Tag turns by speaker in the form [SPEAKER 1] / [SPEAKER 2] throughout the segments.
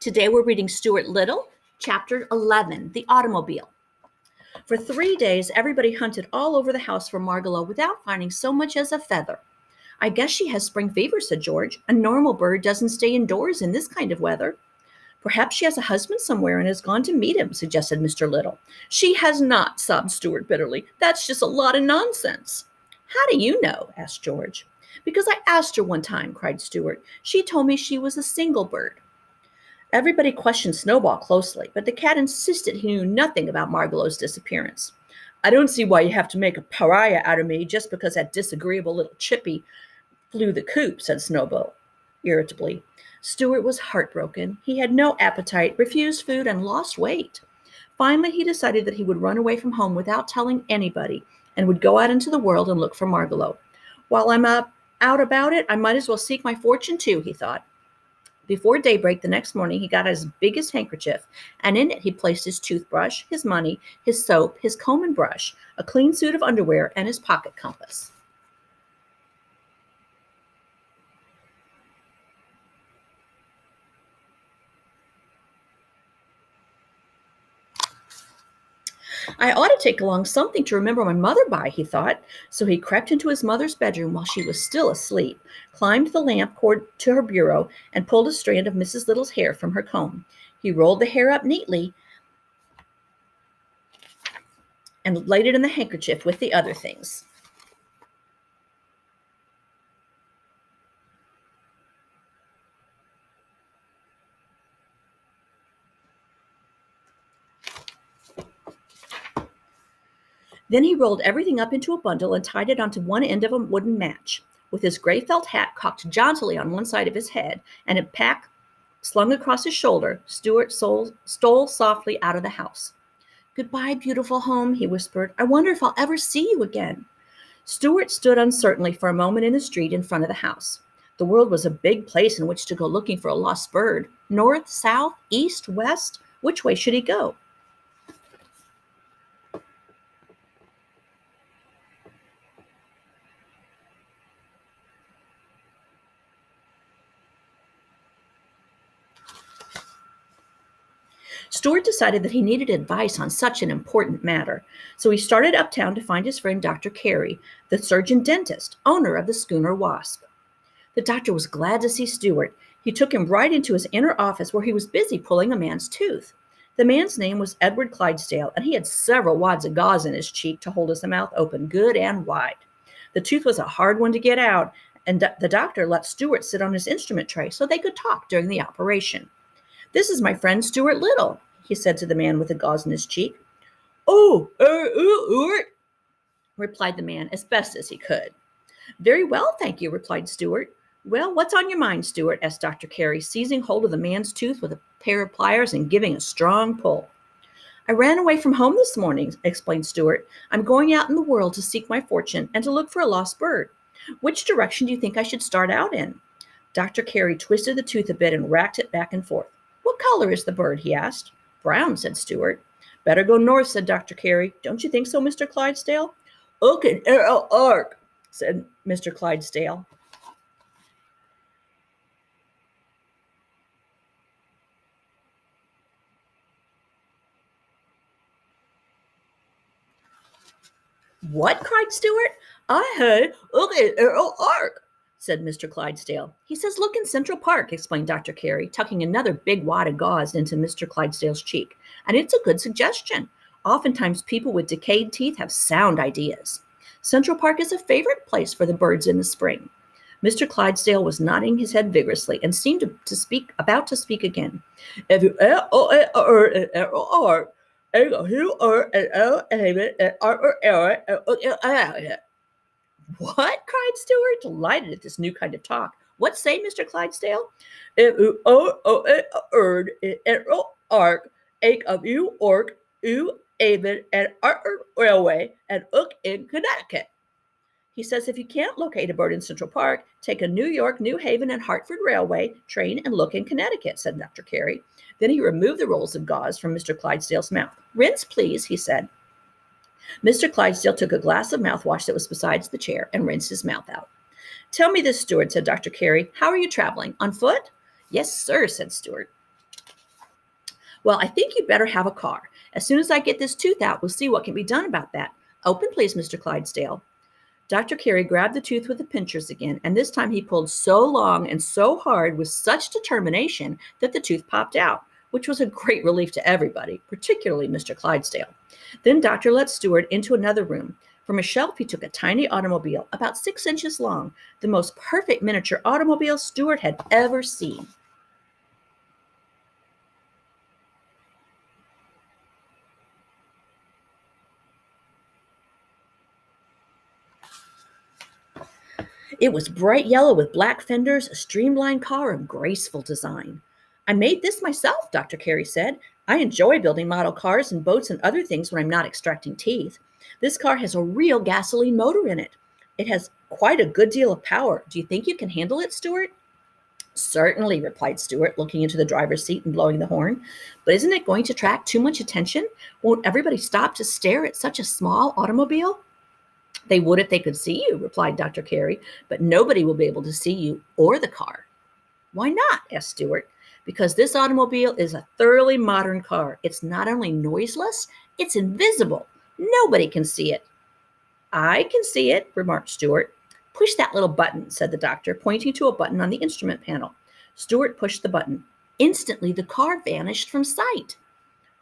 [SPEAKER 1] Today we're reading Stuart Little, Chapter 11, The Automobile. For 3 days, everybody hunted all over the house for Margalo without finding so much as a feather. I guess she has spring fever, said George. A normal bird doesn't stay indoors in this kind of weather. Perhaps she has a husband somewhere and has gone to meet him, suggested Mr. Little. She has not, sobbed Stuart bitterly. That's just a lot of nonsense. How do you know? Asked George. Because I asked her one time, cried Stuart. She told me she was a single bird. Everybody questioned Snowball closely, but the cat insisted he knew nothing about Margalo's disappearance. I don't see why you have to make a pariah out of me just because that disagreeable little chippy flew the coop, said Snowball irritably. Stuart was heartbroken. He had no appetite, refused food, and lost weight. Finally, he decided that he would run away from home without telling anybody and would go out into the world and look for Margalo. While I'm out about it, I might as well seek my fortune too, he thought. Before daybreak the next morning, he got his biggest handkerchief, and in it he placed his toothbrush, his money, his soap, his comb and brush, a clean suit of underwear, and his pocket compass. I ought to take along something to remember my mother by, he thought. So he crept into his mother's bedroom while she was still asleep, climbed the lamp cord to her bureau, and pulled a strand of Mrs. Little's hair from her comb. He rolled the hair up neatly and laid it in the handkerchief with the other things. Then he rolled everything up into a bundle and tied it onto one end of a wooden match. With his gray felt hat cocked jauntily on one side of his head and a pack slung across his shoulder, Stuart stole softly out of the house. Goodbye, beautiful home, he whispered. I wonder if I'll ever see you again. Stuart stood uncertainly for a moment in the street in front of the house. The world was a big place in which to go looking for a lost bird. North, south, east, west? Which way should he go? Stuart decided that he needed advice on such an important matter, so he started uptown to find his friend Dr. Carey, the surgeon-dentist, owner of the schooner Wasp. The doctor was glad to see Stuart. He took him right into his inner office where he was busy pulling a man's tooth. The man's name was Edward Clydesdale, and he had several wads of gauze in his cheek to hold his mouth open good and wide. The tooth was a hard one to get out, and the doctor let Stuart sit on his instrument tray so they could talk during the operation. This is my friend Stuart Little, he said to the man with the gauze in his cheek. Oh, replied the man as best as he could. Very well, thank you, replied Stuart. Well, what's on your mind, Stuart? Asked Dr. Carey, seizing hold of the man's tooth with a pair of pliers and giving a strong pull. I ran away from home this morning, explained Stuart. I'm going out in the world to seek my fortune and to look for a lost bird. Which direction do you think I should start out in? Dr. Carey twisted the tooth a bit and racked it back and forth. What color is the bird? He asked. Brown, said Stuart. Better go north, said Dr. Carey. Don't you think so, Mr. Clydesdale? Oak and arrow ark, said Mr. Clydesdale. What? Cried Stuart. I heard oak and arrow ark, said Mr. Clydesdale. He says look in Central Park, explained Dr. Carey, tucking another big wad of gauze into Mr. Clydesdale's cheek. And it's a good suggestion. Oftentimes people with decayed teeth have sound ideas. Central Park is a favorite place for the birds in the spring. Mr. Clydesdale was nodding his head vigorously and seemed about to speak again. If you What? Cried Stuart, delighted at this new kind of talk. What say, Mr. Clydesdale? If you erd ark, ake of you ork, you aven and railway and ook in Connecticut. He says if you can't locate a bird in Central Park, take a New York, New Haven, and Hartford Railway train and look in Connecticut, said Dr. Carey. Then he removed the rolls of gauze from Mr. Clydesdale's mouth. Rinse, please, he said. Mr. Clydesdale took a glass of mouthwash that was beside the chair and rinsed his mouth out. Tell me this, Stuart, said Dr. Carey. How are you traveling? On foot? Yes, sir, said Stuart. Well, I think you'd better have a car. As soon as I get this tooth out, we'll see what can be done about that. Open, please, Mr. Clydesdale. Dr. Carey grabbed the tooth with the pincers again, and this time he pulled so long and so hard with such determination that the tooth popped out, which was a great relief to everybody, particularly Mr. Clydesdale. Then Doctor let Stuart into another room. From a shelf, he took a tiny automobile, about 6 inches long, the most perfect miniature automobile Stuart had ever seen. It was bright yellow with black fenders, a streamlined car of graceful design. I made this myself, Dr. Carey said. I enjoy building model cars and boats and other things when I'm not extracting teeth. This car has a real gasoline motor in it. It has quite a good deal of power. Do you think you can handle it, Stuart? Certainly, replied Stuart, looking into the driver's seat and blowing the horn. But isn't it going to attract too much attention? Won't everybody stop to stare at such a small automobile? They would if they could see you, replied Dr. Carey, but nobody will be able to see you or the car. Why not? Asked Stuart. Because this automobile is a thoroughly modern car. It's not only noiseless, it's invisible. Nobody can see it. I can see it, remarked Stuart. Push that little button, said the doctor, pointing to a button on the instrument panel. Stuart pushed the button. Instantly, the car vanished from sight.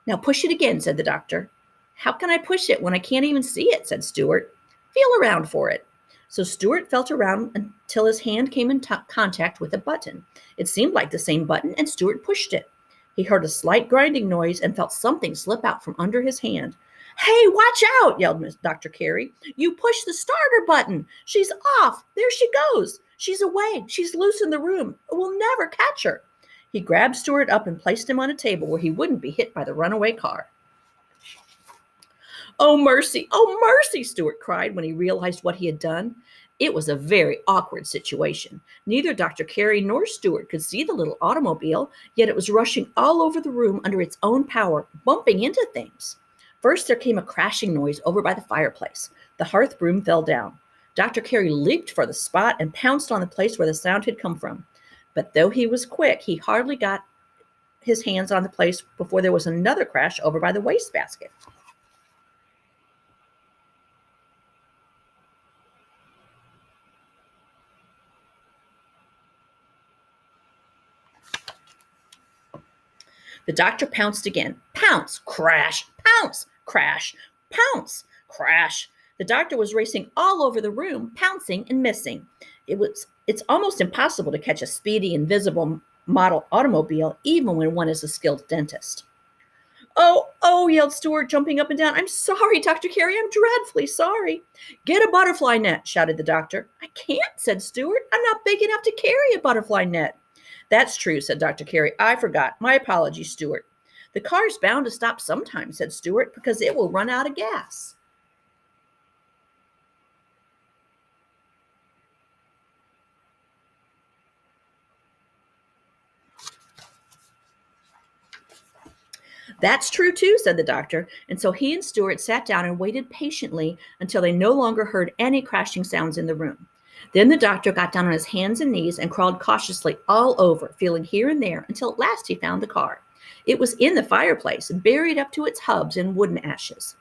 [SPEAKER 1] Now push it again, said the doctor. How can I push it when I can't even see it, said Stuart. Feel around for it. So Stuart felt around until his hand came in contact with a button. It seemed like the same button, and Stuart pushed it. He heard a slight grinding noise and felt something slip out from under his hand. Hey, watch out, yelled Dr. Carey. You pushed the starter button. She's off. There she goes. She's away. She's loose in the room. We'll never catch her. He grabbed Stuart up and placed him on a table where he wouldn't be hit by the runaway car. Oh, mercy, Stuart cried when he realized what he had done. It was a very awkward situation. Neither Dr. Carey nor Stuart could see the little automobile, yet it was rushing all over the room under its own power, bumping into things. First, there came a crashing noise over by the fireplace. The hearth broom fell down. Dr. Carey leaped for the spot and pounced on the place where the sound had come from. But though he was quick, he hardly got his hands on the place before there was another crash over by the wastebasket. The doctor pounced again. Pounce, crash, pounce, crash, pounce, crash. The doctor was racing all over the room, pouncing and missing. It's almost impossible to catch a speedy, invisible model automobile, even when one is a skilled dentist. Oh, yelled Stuart, jumping up and down. I'm sorry, Dr. Carey. I'm dreadfully sorry. Get a butterfly net, shouted the doctor. I can't, said Stuart. I'm not big enough to carry a butterfly net. That's true, said Dr. Carey. I forgot. My apologies, Stuart. The car's bound to stop sometime, said Stuart, because it will run out of gas. That's true too, said the doctor, and so he and Stuart sat down and waited patiently until they no longer heard any crashing sounds in the room. Then the doctor got down on his hands and knees and crawled cautiously all over, feeling here and there, until at last he found the car. It was in the fireplace, buried up to its hubs in wooden ashes.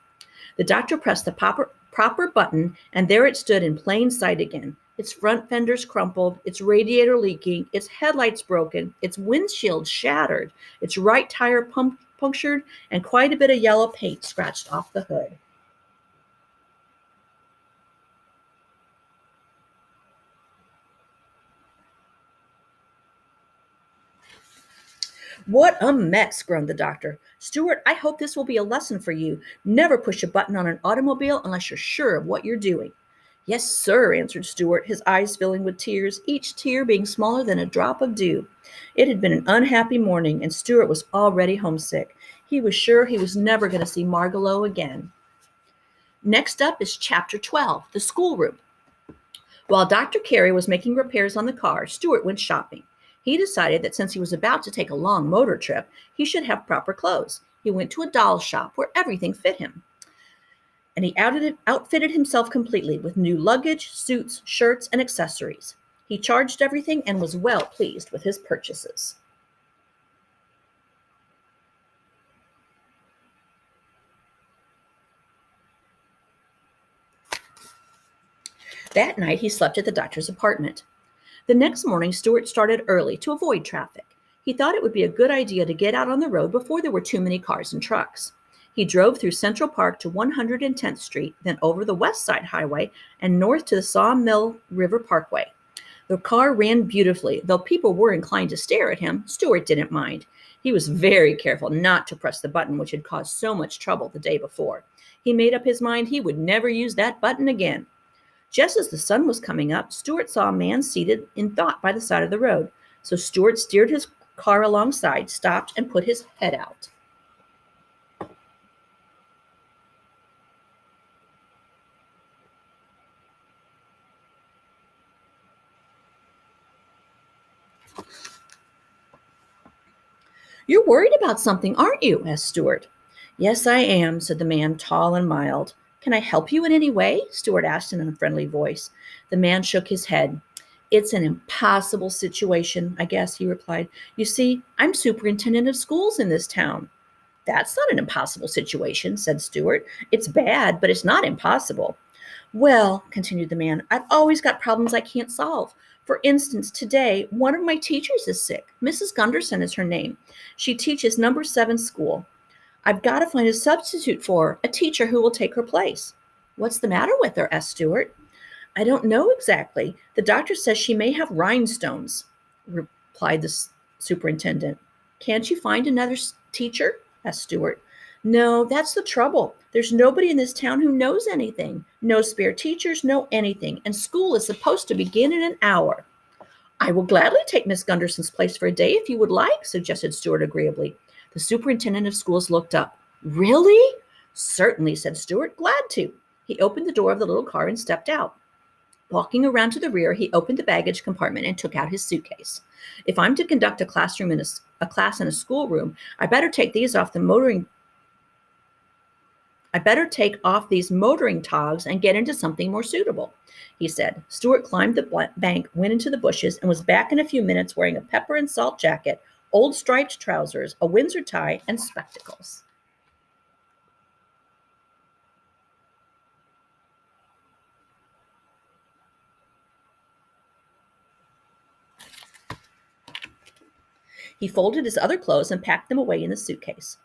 [SPEAKER 1] The doctor pressed the proper button, and there it stood in plain sight again. Its front fenders crumpled, its radiator leaking, its headlights broken, its windshield shattered, its right tire punctured, and quite a bit of yellow paint scratched off the hood. What a mess, groaned the doctor. Stuart, I hope this will be a lesson for you. Never push a button on an automobile unless you're sure of what you're doing. Yes, sir, answered Stuart, his eyes filling with tears, each tear being smaller than a drop of dew. It had been an unhappy morning, and Stuart was already homesick. He was sure he was never going to see Margalo again. Next up is Chapter 12, The Schoolroom. While Dr. Carey was making repairs on the car, Stuart went shopping. He decided that since he was about to take a long motor trip, he should have proper clothes. He went to a doll shop where everything fit him. And he outfitted himself completely with new luggage, suits, shirts, and accessories. He charged everything and was well pleased with his purchases. That night, he slept at the doctor's apartment. The next morning, Stuart started early to avoid traffic. He thought it would be a good idea to get out on the road before there were too many cars and trucks. He drove through Central Park to 110th Street, then over the West Side Highway and north to the Sawmill River Parkway. The car ran beautifully. Though people were inclined to stare at him, Stuart didn't mind. He was very careful not to press the button which had caused so much trouble the day before. He made up his mind he would never use that button again. Just as the sun was coming up, Stuart saw a man seated in thought by the side of the road. So Stuart steered his car alongside, stopped, and put his head out. "You're worried about something, aren't you?" asked Stuart. "Yes, I am," said the man, tall and mild. "Can I help you in any way?" Stuart asked in a friendly voice. The man shook his head. "It's an impossible situation, I guess," he replied. "You see, I'm superintendent of schools in this town." "That's not an impossible situation," said Stuart. "It's bad, but it's not impossible." "Well," continued the man, "I've always got problems I can't solve. For instance, today, one of my teachers is sick. Mrs. Gunderson is her name. She teaches number 7 school. I've got to find a substitute for her, a teacher who will take her place." "What's the matter with her?" asked Stuart. "I don't know exactly. The doctor says she may have rhinestones," replied the superintendent. "Can't you find another teacher?" asked Stuart. "No, that's the trouble. There's nobody in this town who knows anything. No spare teachers, no anything. And school is supposed to begin in an hour." "I will gladly take Miss Gunderson's place for a day if you would like," suggested Stuart agreeably. The superintendent of schools looked up. "Really?" "Certainly," said Stuart. "Glad to." He opened the door of the little car and stepped out. Walking around to the rear, he opened the baggage compartment and took out his suitcase. "If I'm to conduct a class in a schoolroom, I better take off these motoring togs and get into something more suitable," he said. Stuart climbed the bank, went into the bushes, and was back in a few minutes wearing a pepper and salt jacket, old striped trousers, a Windsor tie, and spectacles. He folded his other clothes and packed them away in the suitcase.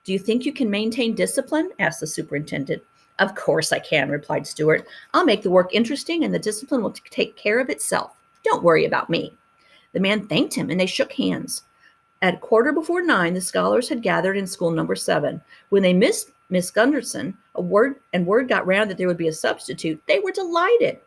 [SPEAKER 1] "Do you think you can maintain discipline?" asked the superintendent. "Of course I can," replied Stuart. "I'll make the work interesting and the discipline will take care of itself. Don't worry about me." The man thanked him and they shook hands. At 9:15, the scholars had gathered in school number 7. When they missed Miss Gunderson, word got round that there would be a substitute, they were delighted.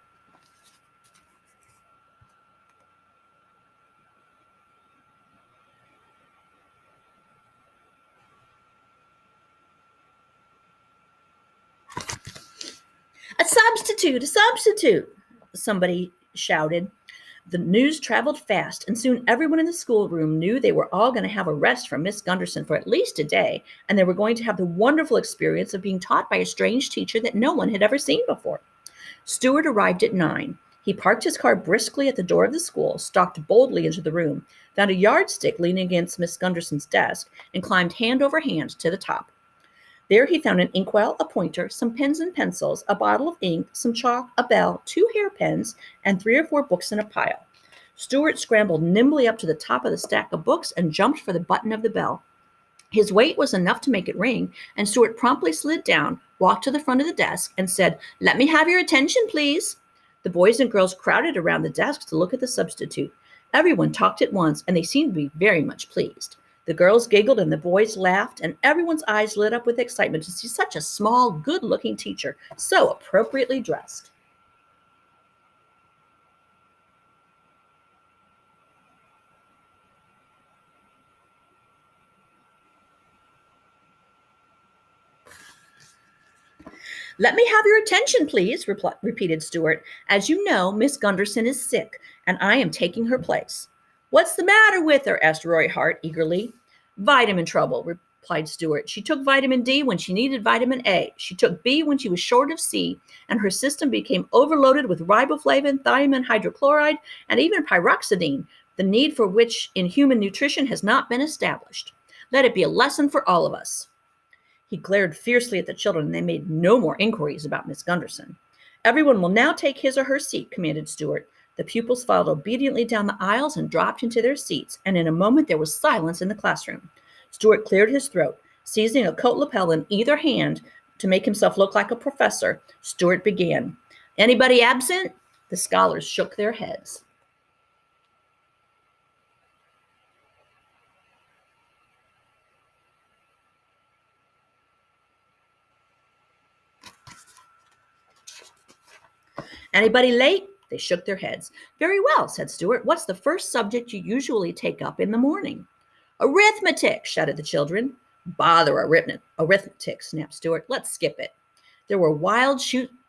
[SPEAKER 1] "A substitute! A substitute!" somebody shouted. The news traveled fast, and soon everyone in the schoolroom knew they were all going to have a rest from Miss Gunderson for at least a day, and they were going to have the wonderful experience of being taught by a strange teacher that no one had ever seen before. Stuart arrived at 9. He parked his car briskly at the door of the school, stalked boldly into the room, found a yardstick leaning against Miss Gunderson's desk, and climbed hand over hand to the top. There he found an inkwell, a pointer, some pens and pencils, a bottle of ink, some chalk, a bell, 2 hairpins, and 3 or 4 books in a pile. Stuart scrambled nimbly up to the top of the stack of books and jumped for the button of the bell. His weight was enough to make it ring, and Stuart promptly slid down, walked to the front of the desk, and said, "Let me have your attention, please." The boys and girls crowded around the desk to look at the substitute. Everyone talked at once, and they seemed to be very much pleased. The girls giggled and the boys laughed, and everyone's eyes lit up with excitement to see such a small, good-looking teacher, so appropriately dressed. "Let me have your attention, please," repeated Stuart. "As you know, Miss Gunderson is sick, and I am taking her place." "What's the matter with her?" asked Roy Hart eagerly. "Vitamin trouble," replied Stuart. "She took vitamin D when she needed vitamin A. She took B when she was short of C, and her system became overloaded with riboflavin, thiamine hydrochloride, and even pyroxidine, the need for which in human nutrition has not been established. Let it be a lesson for all of us." He glared fiercely at the children, and they made no more inquiries about Miss Gunderson. Everyone will now take his or her seat, commanded Stuart. The pupils filed obediently down the aisles and dropped into their seats, and in a moment there was silence in the classroom. Stuart cleared his throat. Seizing a coat lapel in either hand to make himself look like a professor, Stuart began. Anybody absent? The scholars shook their heads. Anybody late? They shook their heads. Very well, said Stuart. What's the first subject you usually take up in the morning? Arithmetic, shouted the children. Bother arithmetic, snapped Stuart. Let's skip it. There were wild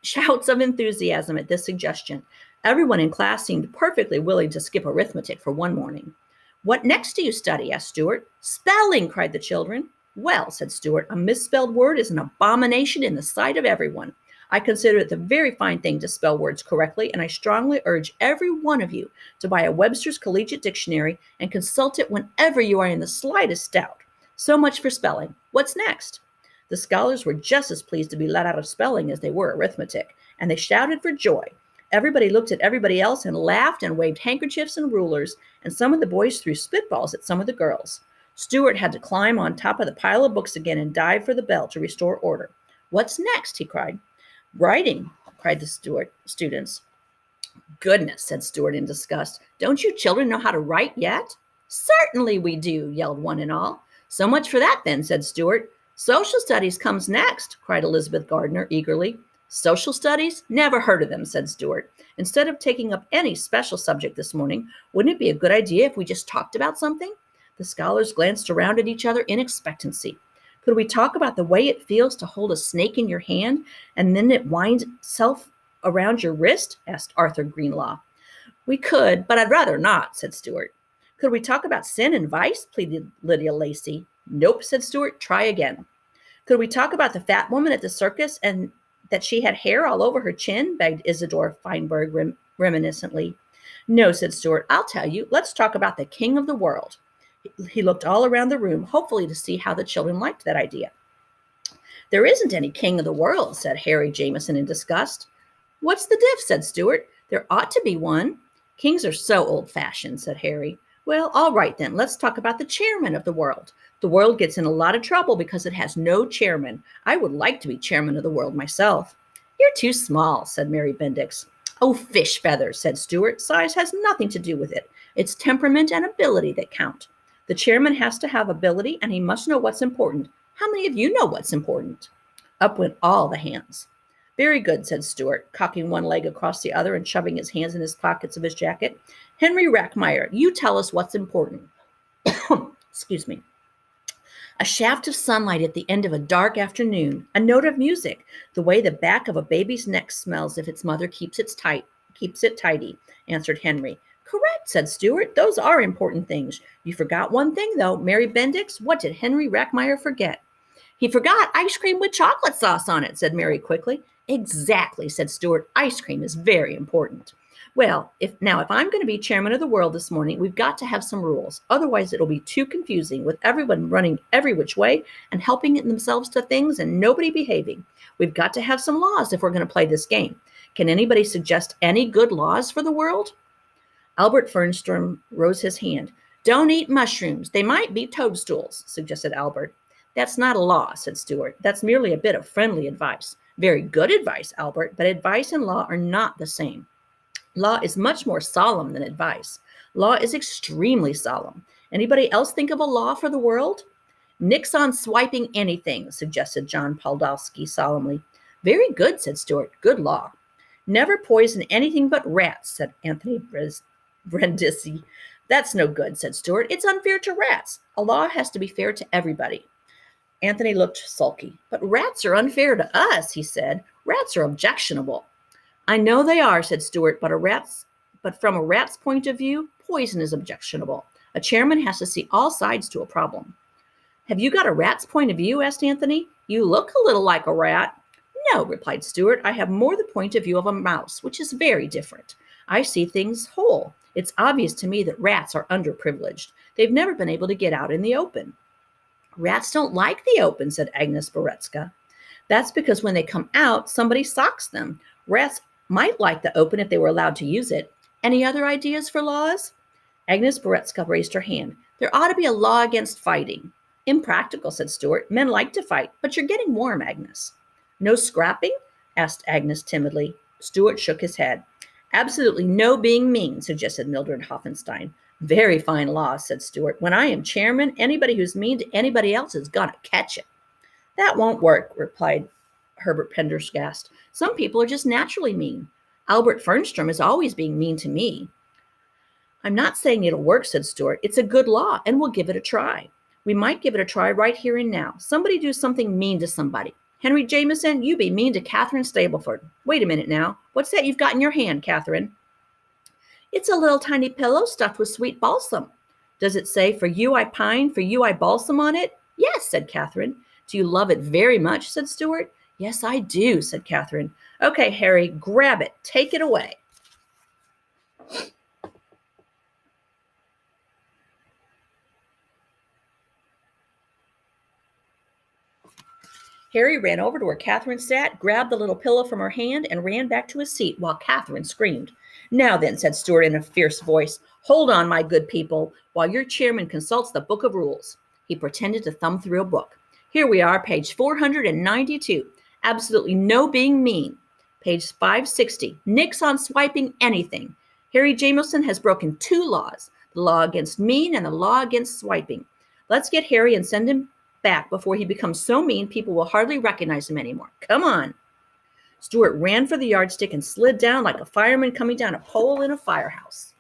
[SPEAKER 1] shouts of enthusiasm at this suggestion. Everyone in class seemed perfectly willing to skip arithmetic for one morning. What next do you study? Asked Stuart. Spelling, cried the children. Well, said Stuart, a misspelled word is an abomination in the sight of everyone. I consider it the very fine thing to spell words correctly, and I strongly urge every one of you to buy a Webster's Collegiate Dictionary and consult it whenever you are in the slightest doubt. So much for spelling. What's next? The scholars were just as pleased to be let out of spelling as they were arithmetic, and they shouted for joy. Everybody looked at everybody else and laughed and waved handkerchiefs and rulers, and some of the boys threw spitballs at some of the girls. Stuart had to climb on top of the pile of books again and dive for the bell to restore order. What's next? He cried. Writing, cried the students. Goodness, said Stuart in disgust. Don't you children know how to write yet? Certainly we do, yelled one and all. So much for that then, said Stuart. Social studies comes next, cried Elizabeth Gardner eagerly. Social studies? Never heard of them, said Stuart. Instead of taking up any special subject this morning, wouldn't it be a good idea if we just talked about something? The scholars glanced around at each other in expectancy. Could we talk about the way it feels to hold a snake in your hand and then it winds itself around your wrist? Asked Arthur Greenlaw. We could, but I'd rather not, said Stuart. Could we talk about sin and vice? Pleaded Lydia Lacey. Nope, said Stuart. Try again. Could we talk about the fat woman at the circus and that she had hair all over her chin? Begged Isidore Feinberg reminiscently. No, said Stuart. I'll tell you. Let's talk about the king of the world. He looked all around the room, hopefully to see how the children liked that idea. There isn't any king of the world, said Harry Jameson in disgust. What's the diff, said Stuart. There ought to be one. Kings are so old-fashioned, said Harry. Well, all right then, let's talk about the chairman of the world. The world gets in a lot of trouble because it has no chairman. I would like to be chairman of the world myself. You're too small, said Mary Bendix. Oh, fish feathers, said Stuart. Size has nothing to do with it. It's temperament and ability that count. The chairman has to have ability, and he must know what's important. How many of you know what's important? Up went all the hands. Very good, said Stuart, cocking one leg across the other and shoving his hands in his pockets of his jacket. Henry Rackmeyer, you tell us what's important. Excuse me. A shaft of sunlight at the end of a dark afternoon, a note of music, the way the back of a baby's neck smells if its mother keeps it tidy, answered Henry. Correct, said Stuart. Those are important things. You forgot one thing, though. Mary Bendix, what did Henry Rackmeyer forget? He forgot ice cream with chocolate sauce on it, said Mary quickly. Exactly, said Stuart. Ice cream is very important. Well, if I'm going to be chairman of the world this morning, we've got to have some rules. Otherwise, it'll be too confusing with everyone running every which way and helping themselves to things and nobody behaving. We've got to have some laws if we're going to play this game. Can anybody suggest any good laws for the world? Albert Fernstrom rose his hand. Don't eat mushrooms. They might be toadstools, suggested Albert. That's not a law, said Stuart. That's merely a bit of friendly advice. Very good advice, Albert, but advice and law are not the same. Law is much more solemn than advice. Law is extremely solemn. Anybody else think of a law for the world? Nix on swiping anything, suggested John Podolsky solemnly. Very good, said Stuart. Good law. Never poison anything but rats, said Anthony Brindisi. That's no good, said Stuart. It's unfair to rats. A law has to be fair to everybody. Anthony looked sulky. But rats are unfair to us, he said. Rats are objectionable. I know they are, said Stuart, but from a rat's point of view, poison is objectionable. A chairman has to see all sides to a problem. Have you got a rat's point of view? Asked Anthony. You look a little like a rat. No, replied Stuart. I have more the point of view of a mouse, which is very different. I see things whole. It's obvious to me that rats are underprivileged. They've never been able to get out in the open. Rats don't like the open, said Agnes Boretska. That's because when they come out, somebody socks them. Rats might like the open if they were allowed to use it. Any other ideas for laws? Agnes Boretska raised her hand. There ought to be a law against fighting. Impractical, said Stuart. Men like to fight, but you're getting warm, Agnes. No scrapping? Asked Agnes timidly. Stuart shook his head. Absolutely no being mean, suggested Mildred Hoffenstein. Very fine law, said Stuart. When I am chairman, anybody who's mean to anybody else is gonna catch it. That won't work, replied Herbert Pendergast. Some people are just naturally mean. Albert Fernstrom is always being mean to me. I'm not saying it'll work, said Stuart. It's a good law, and we'll give it a try. We might give it a try right here and now. Somebody do something mean to somebody. Henry Jameson, you be mean to Catherine Stableford. Wait a minute now. What's that you've got in your hand, Catherine? It's a little tiny pillow stuffed with sweet balsam. Does it say, for you I pine, for you I balsam on it? Yes, said Catherine. Do you love it very much, said Stuart. Yes, I do, said Catherine. Okay, Harry, grab it. Take it away. Harry ran over to where Catherine sat, grabbed the little pillow from her hand, and ran back to his seat while Catherine screamed. Now then, said Stuart in a fierce voice, hold on, my good people, while your chairman consults the book of rules. He pretended to thumb through a book. Here we are, page 492. Absolutely no being mean. Page 560. Nix on swiping anything. Harry Jameson has broken 2 laws, the law against mean and the law against swiping. Let's get Harry and send him back before he becomes so mean people will hardly recognize him anymore. Come on. Stuart ran for the yardstick and slid down like a fireman coming down a pole in a firehouse.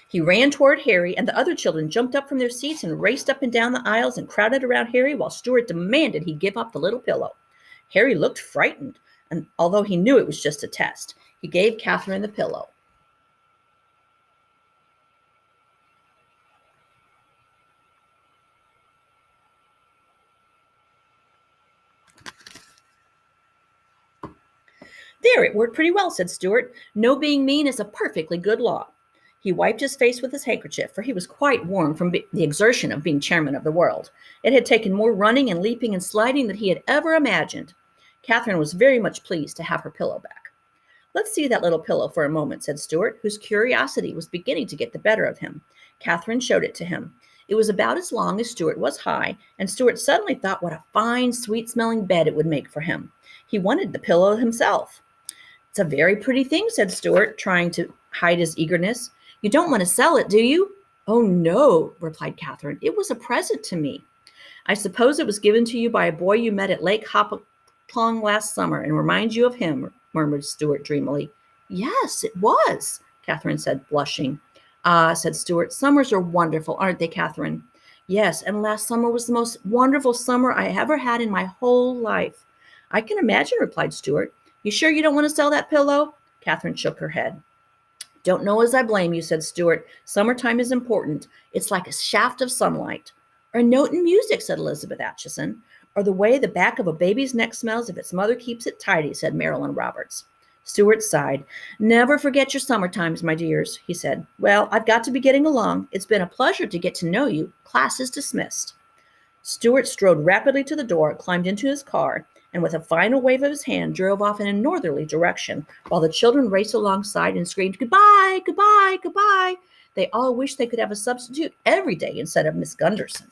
[SPEAKER 1] He ran toward Harry, and the other children jumped up from their seats and raced up and down the aisles and crowded around Harry while Stuart demanded he give up the little pillow. Harry looked frightened, and although he knew it was just a test, he gave Catherine the pillow. There, it worked pretty well, said Stuart. No being mean is a perfectly good law. He wiped his face with his handkerchief, for he was quite warm from the exertion of being chairman of the world. It had taken more running and leaping and sliding than he had ever imagined. Catherine was very much pleased to have her pillow back. Let's see that little pillow for a moment, said Stuart, whose curiosity was beginning to get the better of him. Catherine showed it to him. It was about as long as Stuart was high, and Stuart suddenly thought what a fine, sweet-smelling bed it would make for him. He wanted the pillow himself. It's a very pretty thing, said Stuart, trying to hide his eagerness. You don't want to sell it, do you? Oh, no, replied Catherine. It was a present to me. I suppose it was given to you by a boy you met at Lake Hopatcong last summer and reminds you of him, murmured Stuart dreamily. Yes, it was, Catherine said, blushing. Ah, said Stuart, summers are wonderful, aren't they, Catherine? Yes, and last summer was the most wonderful summer I ever had in my whole life. I can imagine, replied Stuart. You sure you don't want to sell that pillow? Catherine shook her head. Don't know as I blame you, said Stuart. Summertime is important. It's like a shaft of sunlight. Or a note in music, said Elizabeth Atchison. Or the way the back of a baby's neck smells if its mother keeps it tidy, said Marilyn Roberts. Stuart sighed. Never forget your summertimes, my dears, he said. Well, I've got to be getting along. It's been a pleasure to get to know you. Class is dismissed. Stuart strode rapidly to the door, climbed into his car, and with a final wave of his hand drove off in a northerly direction, while the children raced alongside and screamed, Goodbye, goodbye, goodbye. They all wished they could have a substitute every day instead of Miss Gunderson.